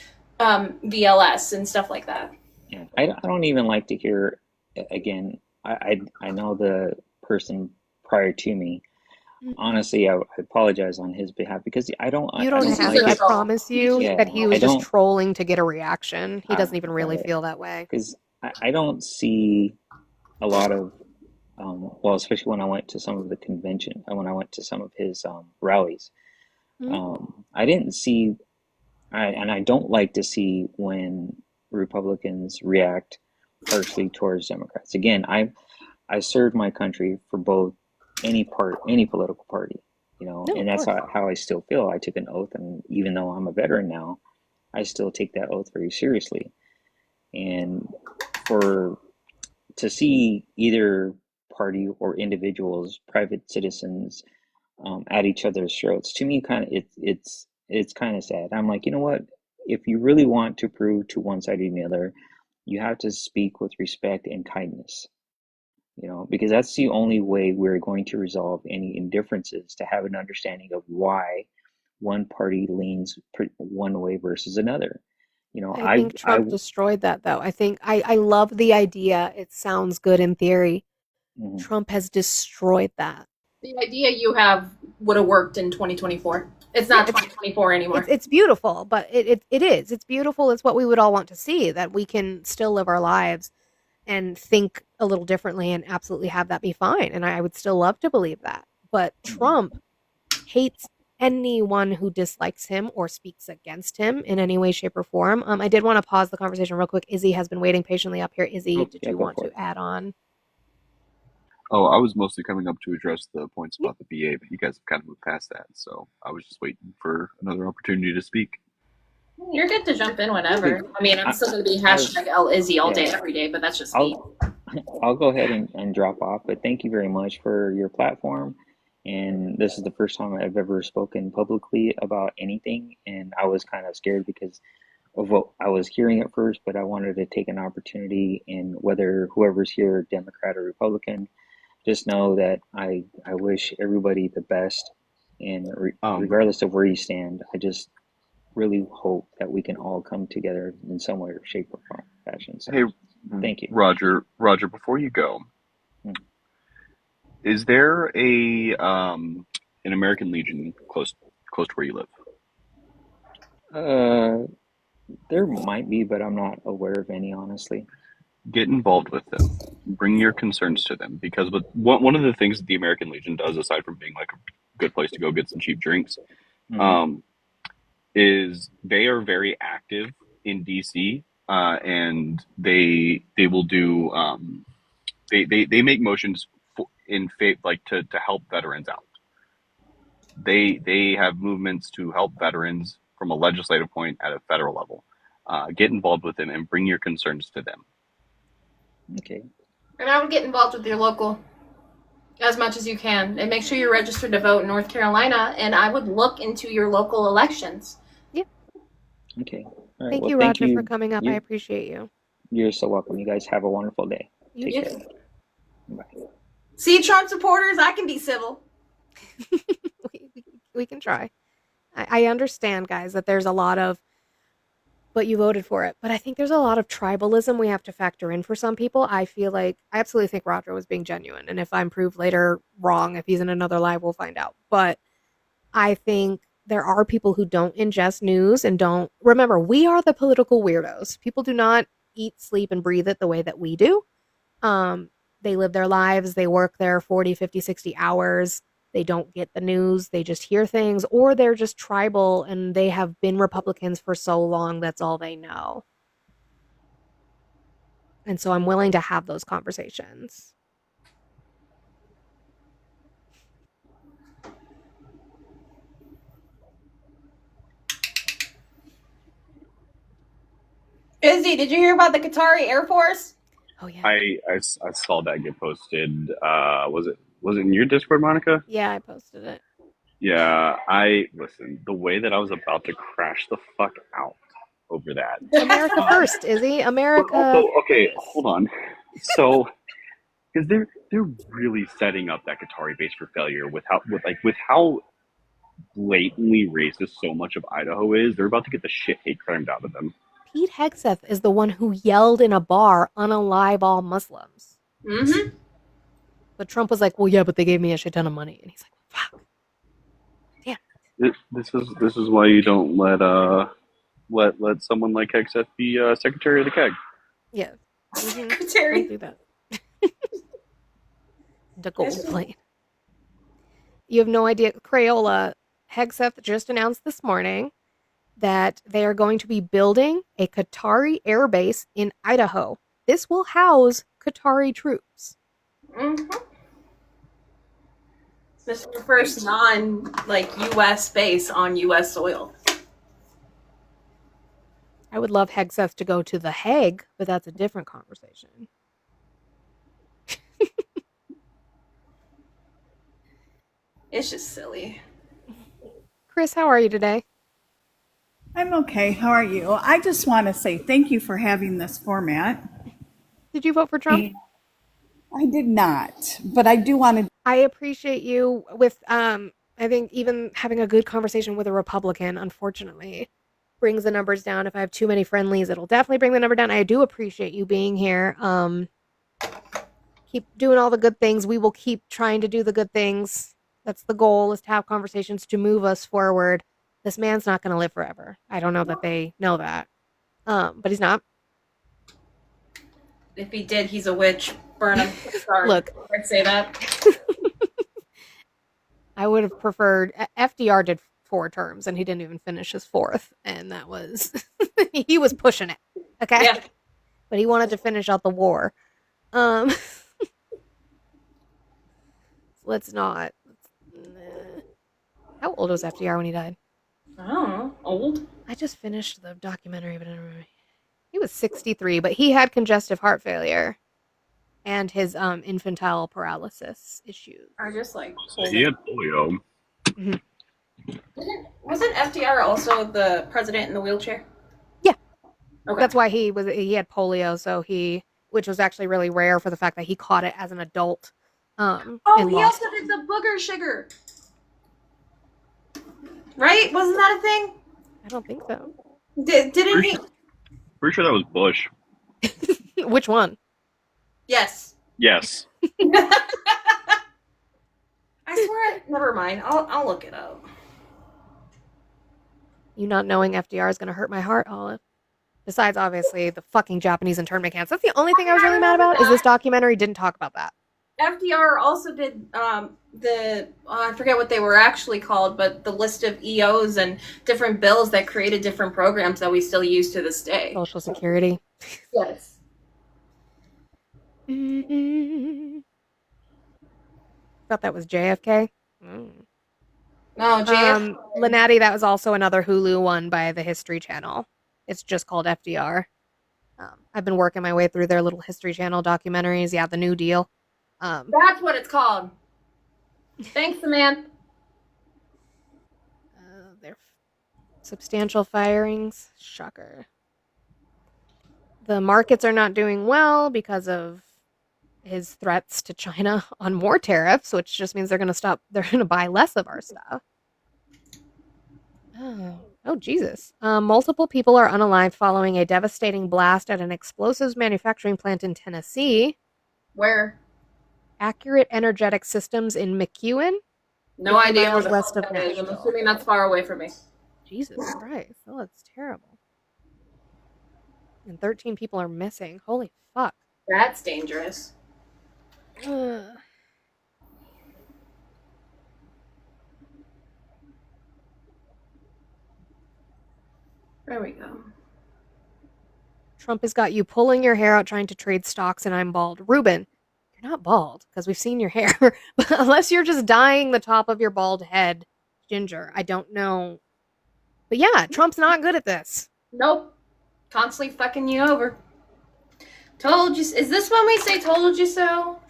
VLS and stuff like that. Yeah, I don't even like to hear again. I know the person prior to me. Honestly, I apologize on his behalf because I don't You don't don't have like to. I it. promise you Yeah, that he I was just don't. trolling to get a reaction. He doesn't even really Right, feel that way. because I don't see a lot of well, especially when I went to some of the convention, when I went to some of his rallies, I didn't see, and I don't like to see when Republicans react harshly towards Democrats. Again, I served my country for both any political party, No, and of that's course. how I still feel. I took an oath, and even though I'm a veteran now, I still take that oath very seriously. And for to see either party or individuals, private citizens, at each other's throats, to me, kind of it's kind of sad. I'm like, you know what? If you really want to prove to one side or the other, you have to speak with respect and kindness. Because that's the only way we're going to resolve any indifferences, to have an understanding of why one party leans one way versus another. I I think Trump destroyed that, though. I love the idea. It sounds good in theory. mhm. Trump has destroyed that. The idea you have would have worked in 2024. It's not Yeah, 2024 anymore. it's beautiful, but it is. It's beautiful. It's what we would all want to see, that we can still live our lives and think a little differently and absolutely have that be fine. And I would still love to believe that. But Trump hates anyone who dislikes him or speaks against him in any way, shape, or form. I did want to pause the conversation real quick. Izzy has been waiting patiently up here. Izzy, Oh, did yeah, you go want for to it. add on? Oh, I was mostly coming up to address the points Yeah. about the VA, but you guys have kind of moved past that, so I was just waiting for another opportunity to speak. You're good to jump in whenever. I mean, I'm still going to be hashtag LIzzy all day, every day, but that's just me. I'll go ahead and drop off, but thank you very much for your platform. And this is the first time I've ever spoken publicly about anything, and I was kind of scared because of what I was hearing at first, but I wanted to take an opportunity, and whether whoever's here, Democrat or Republican, just know that I wish everybody the best, and regardless of where you stand, I just really hope that we can all come together in some way or shape or form, fashion. So, Hey, thank you. Roger, before you go, is there an American Legion close to where you live? There might be, but I'm not aware of any, honestly. Get involved with them. Bring your concerns to them, because one of the things that the American Legion does, aside from being like a good place to go get some cheap drinks, is they are very active in DC, and they will do they make motions to help veterans out. They have movements to help veterans from a legislative point at a federal level. Get involved with them and bring your concerns to them. Okay. And I would get involved with your local as much as you can, and make sure you're registered to vote in North Carolina, and I would look into your local elections. Yeah. Okay. All right. Thank Well, you, Roger, for coming up. I appreciate you. You're so welcome. You guys have a wonderful day. You Take too. care. Bye. See, Trump supporters, I can be civil. We can try. I understand, guys, that there's a lot of, but you voted for it. But I think there's a lot of tribalism we have to factor in for some people. I absolutely think Roger was being genuine. And if I'm proved later wrong, if he's in another live, we'll find out. But I think there are people who don't ingest news and don't remember, we are the political weirdos. People do not eat, sleep, and breathe it the way that we do. They live their lives. They work their 40, 50, 60 hours. They don't get the news. They just hear things, or they're just tribal and they have been Republicans for so long. That's all they know. And so I'm willing to have those conversations. Izzy, did you hear about the Qatari Air Force? Oh yeah. I saw that get posted. Was it in your Discord, Monica? Yeah, I posted it. Yeah, listen, the way that I was about to crash the fuck out over that. America first, Izzy. America. Also, okay, first. hold on. So, because they're really setting up that Qatari base for failure with how blatantly racist so much of Idaho is. They're about to get the shit hate crammed out of them. Pete Hegseth is the one who yelled in a bar, "Unalive all Muslims." Mm-hmm. But Trump was like, "Well, yeah, but they gave me a shit ton of money," and he's like, "Fuck." This is why you don't let someone like Hegseth be Secretary of the KEG. Yeah. Mhm. Secretary. Don't do that. The gold plane. You have no idea. Crayola, Hegseth just announced this morning that they are going to be building a Qatari air base in Idaho. This will house Qatari troops. Mm-hmm. This is the first U.S. base on U.S. soil. I would love Hegseth to go to The Hague, but that's a different conversation. It's just silly. Chris, how are you today? I'm okay. How are you? I just want to say thank you for having this format. Did you vote for Trump? I did not, but I do want to. I appreciate you with I think even having a good conversation with a Republican, unfortunately, brings the numbers down. If I have too many friendlies, it'll definitely bring the number down. I do appreciate you being here. Keep doing all the good things. We will keep trying to do the good things. That's the goal, is to have conversations to move us forward. This man's not going to live forever. I don't know that they know that. But he's not. If he did, he's a witch. Burn him. Sorry. Look. I'd say that. I would have preferred FDR did 4 terms and he didn't even finish his 4th, and that was he was pushing it. Okay? Yeah. But he wanted to finish out the war. Let's not. How old was FDR when he died? I don't know. Old? I just finished the documentary, but I don't remember. He was 63, but he had congestive heart failure and his infantile paralysis issues. I just He had polio. Wasn't FDR also the president in the wheelchair? Yeah. Okay. That's why he had polio, so which was actually really rare for the fact that he caught it as an adult. Oh, and he lost also did the booger sugar. Right? Wasn't that a thing? I don't think so. Didn't he? Pretty sure that was Bush. Which one? Yes. Yes. I swear. Never mind. I'll look it up. You not knowing FDR is going to hurt my heart, Olive. Besides, obviously, the fucking Japanese internment camps. That's the only thing I was really mad about, is this documentary didn't talk about that. FDR also did I forget what they were actually called, but the list of EOs and different bills that created different programs that we still use to this day. Social Security. Yes. Thought that was JFK. No, JFK. Lenati, that was also another Hulu one by the History Channel. It's just called FDR. I've been working my way through their little History Channel documentaries. Yeah, the New Deal. That's what it's called. Thanks, Samantha. Their substantial firings. Shocker. The markets are not doing well because of his threats to China on more tariffs, which just means they're going to buy less of our stuff. Oh, Jesus. Multiple people are unalived following a devastating blast at an explosives manufacturing plant in Tennessee. Where? Accurate Energetic Systems in McEwen. No idea miles where the west fuck of that is. I'm Nashville. assuming that's far away from me. Jesus Christ. Oh, that's terrible. And 13 people are missing. Holy fuck. That's dangerous. Ugh. There we go. Trump has got you pulling your hair out trying to trade stocks, and I'm bald. Ruben, you're not bald because we've seen your hair. Unless you're just dyeing the top of your bald head ginger. I don't know. But yeah, Trump's not good at this. Nope. Constantly fucking you over. Told you. Is this when we say "told you so"?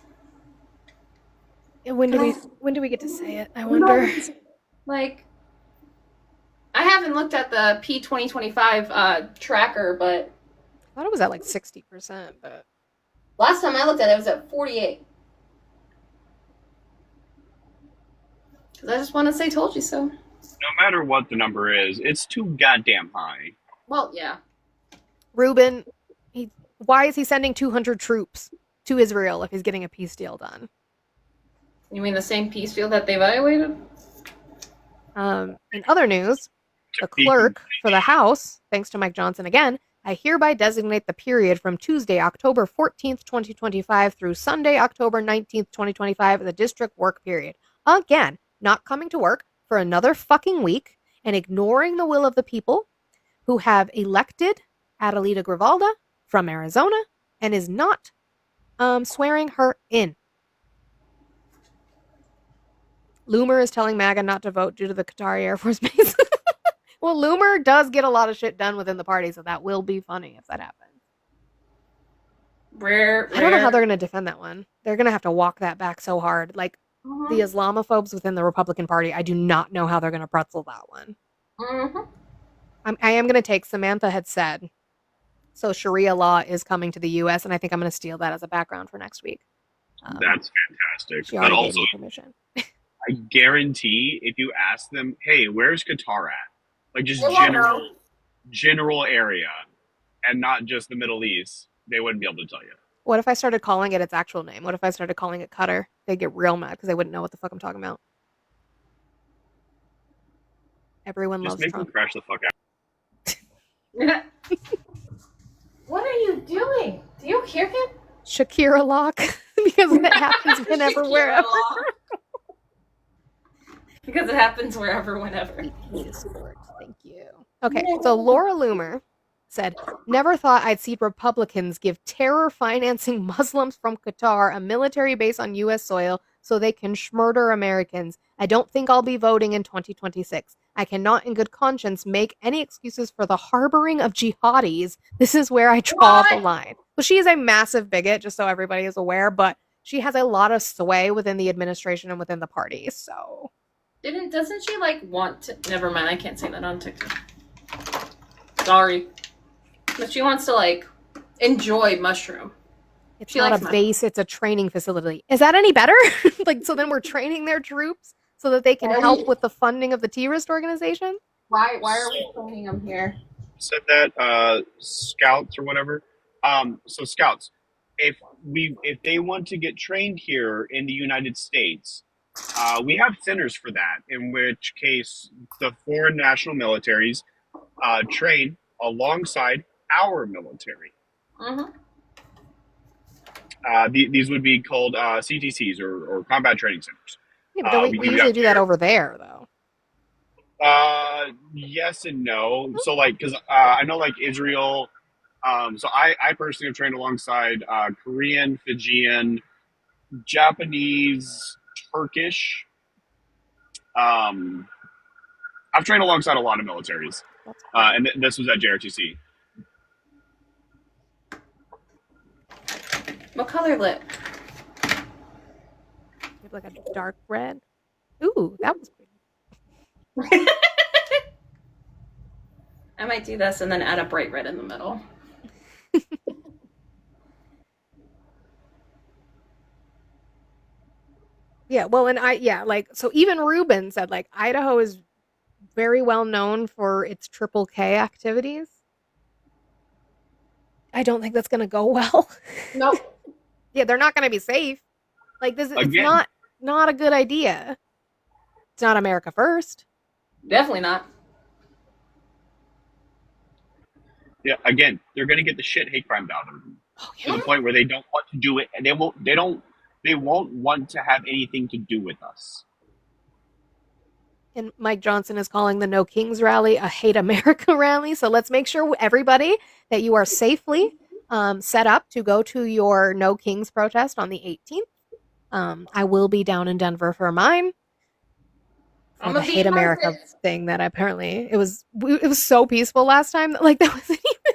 And when do we get to say it? I wonder. Like, I haven't looked at the P2025 tracker, but I thought it was at like 60%, but last time I looked at it, it was at 48. Because I just want to say "told you so." No matter what the number is, it's too goddamn high. Well, yeah. Ruben, why is he sending 200 troops to Israel if he's getting a peace deal done? You mean the same peace deal that they violated? In other news, the clerk for the House, thanks to Mike Johnson again, I hereby designate the period from Tuesday, October 14th, 2025 through Sunday, October 19th, 2025 as a district work period. Again, not coming to work for another fucking week and ignoring the will of the people who have elected Adelita Grivalda from Arizona and is not swearing her in. Loomer is telling MAGA not to vote due to the Qatari Air Force Base. Well, Loomer does get a lot of shit done within the party, so that will be funny if that happens. I don't know how they're going to defend that one. They're going to have to walk that back so hard. Like, the Islamophobes within the Republican Party, I do not know how they're going to pretzel that one. I am going to take, Samantha had said, so Sharia law is coming to the U.S., and I think I'm going to steal that as a background for next week. That's fantastic. She But already gave also, me permission. I guarantee if you ask them, hey, where's Qatar at? Like just They won't general area and not just the Middle East, they wouldn't be able to tell you. What if I started calling it its actual name? What if I started calling it Qatar? They'd get real mad because they wouldn't know what the fuck I'm talking about. Everyone Just loves make Trump. them crash the fuck out. What are you doing? Do you hear him? Shakira lock because it happens whenever, Shakira wherever. law. Because it happens wherever, whenever. Thank you. Okay, so Laura Loomer said, never thought I'd see Republicans give terror financing Muslims from Qatar a military base on U.S. soil so they can murder Americans. I don't think I'll be voting in 2026. I cannot in good conscience make any excuses for the harboring of jihadis. This is where I draw the line. So she is a massive bigot, just so everybody is aware, but she has a lot of sway within the administration and within the party, so... Doesn't she like want to? Never mind, I can't say that on TikTok. Sorry, but she wants to like enjoy mushroom. It's She not likes a my- base, it's a training facility. Is that any better? Like, so then we're training their troops so that they can help with the funding of the terrorist organization? Why are we filming them here? Said that scouts or whatever. So scouts, if they want to get trained here in the United States, we have centers for that. In which case, the foreign national militaries train alongside our military. These would be called CTCs or combat training centers. Yeah, but don't we do usually that do that over there, though. Yes and no. So like, because I know like Israel. So I personally have trained alongside Korean, Fijian, Japanese, Turkish. I've trained alongside a lot of militaries, and this was at JRTC. What color lip? You have like a dark red. Ooh, that was pretty. I might do this and then add a bright red in the middle. Yeah, well, and so even Ruben said, like, Idaho is very well known for its triple K activities. I don't think that's going to go well. Nope. Yeah, they're not going to be safe. Like, it's Again. not a good idea. It's not America first. Definitely not. Yeah, again, they're going to get the hate crime out of them to the point where they don't want to do it, and they won't want to have anything to do with us. And Mike Johnson is calling the No Kings rally a Hate America rally. So let's make sure, everybody, that you are safely set up to go to your No Kings protest on the 18th. I will be down in Denver for mine. I'm The gonna be Hate in America Memphis. thing that apparently it was so peaceful last time that like that wasn't even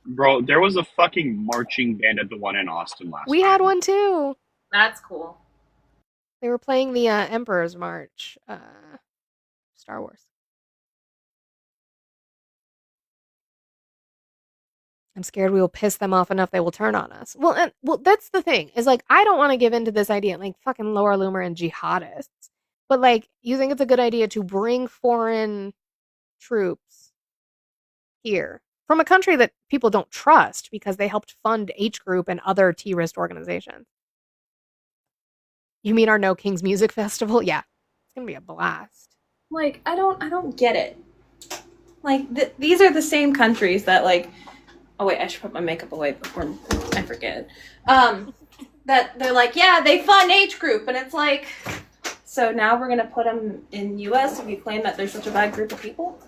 Bro, there was a fucking marching band at the one in Austin last We had one too. That's cool. They were playing the Emperor's March, Star Wars. I'm scared we will piss them off enough they will turn on us. Well, that's the thing. Is like I don't want to give into this idea like fucking Laura Loomer and jihadists. But like you think it's a good idea to bring foreign troops here from a country that people don't trust because they helped fund H Group and other terrorist organizations. You mean our No Kings Music Festival? Yeah. It's going to be a blast. Like, I don't get it. Like, these are the same countries that, like, oh wait, I should put my makeup away before I forget. That they're like, yeah, they fund H Group, and it's like, so now we're gonna put them in U.S. if you claim that they're such a bad group of people?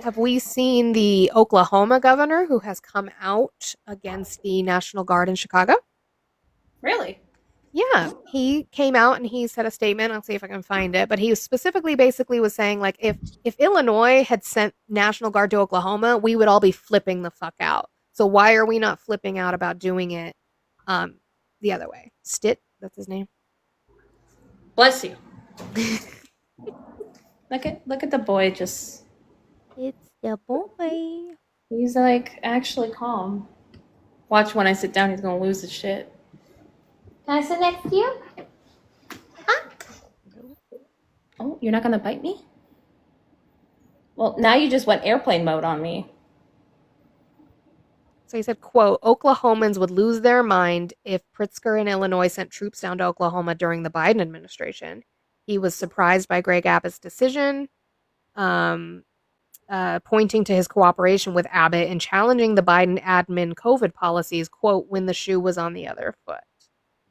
Have we seen the Oklahoma governor who has come out against the National Guard in Chicago? Really? Yeah, he came out and he said a statement. I'll see if I can find it. But he specifically basically was saying, like, if Illinois had sent National Guard to Oklahoma, we would all be flipping the fuck out. So why are we not flipping out about doing it the other way? Stitt, that's his name. Bless you. Look at the boy just. It's the boy. He's like actually calm. Watch when I sit down, he's gonna lose his shit. Can I sit next to you? Huh? Oh, you're not gonna bite me? Well, now you just went airplane mode on me. So he said, quote, Oklahomans would lose their mind if Pritzker and Illinois sent troops down to Oklahoma during the Biden administration. He was surprised by Greg Abbott's decision, pointing to his cooperation with Abbott in challenging the Biden admin COVID policies, quote, when the shoe was on the other foot.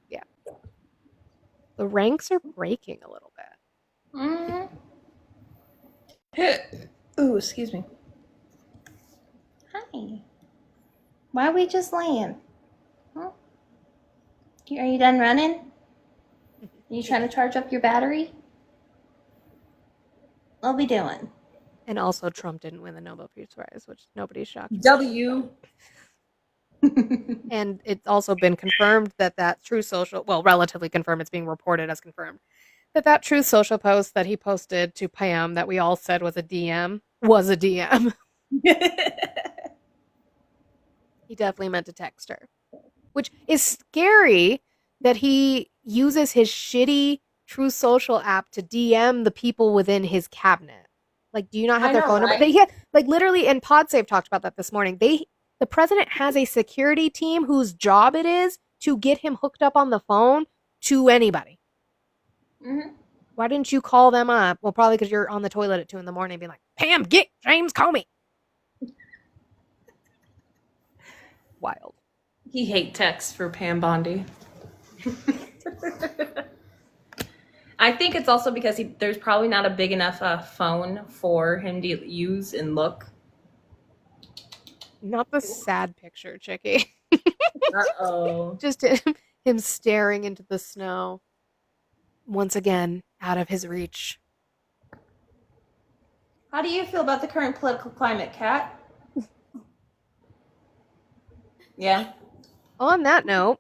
Yeah. The ranks are breaking a little bit. Ooh, excuse me. Hi. Why are we just laying? Huh? Are you done running? Are you trying to charge up your battery? What are we doing? And also, Trump didn't win the Nobel Peace Prize, which nobody's shocked. W. And it's also been confirmed that Truth Social, well, relatively confirmed, it's being reported as confirmed, that Truth Social post that he posted to Pam that we all said was a DM was a DM. He definitely meant to text her, which is scary that he uses his shitty Truth Social app to DM the people within his cabinet. Like, do you not have their phone number? They like literally, and PodSave talked about that this morning. The president has a security team whose job it is to get him hooked up on the phone to anybody. Mm-hmm. Why didn't you call them up? Well, probably because you're on the toilet at 2 a.m. being like, Pam, get James Comey. Wild. He hate texts for Pam Bondi. I think it's also because there's probably not a big enough phone for him to use and look. Not the sad picture, Chicky. Uh-oh. Just him staring into the snow. Once again, out of his reach. How do you feel about the current political climate, Kat? Yeah. On that note,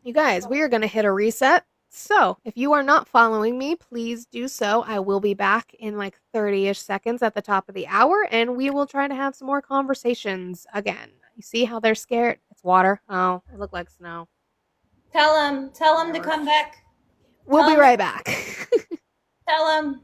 you guys, we are going to hit a reset. So, if you are not following me, please do so. I will be back in like 30-ish seconds at the top of the hour, and we will try to have some more conversations again. You see how they're scared? It's water. Oh, it looked like snow. Tell him to come back. We'll be right back. Tell him.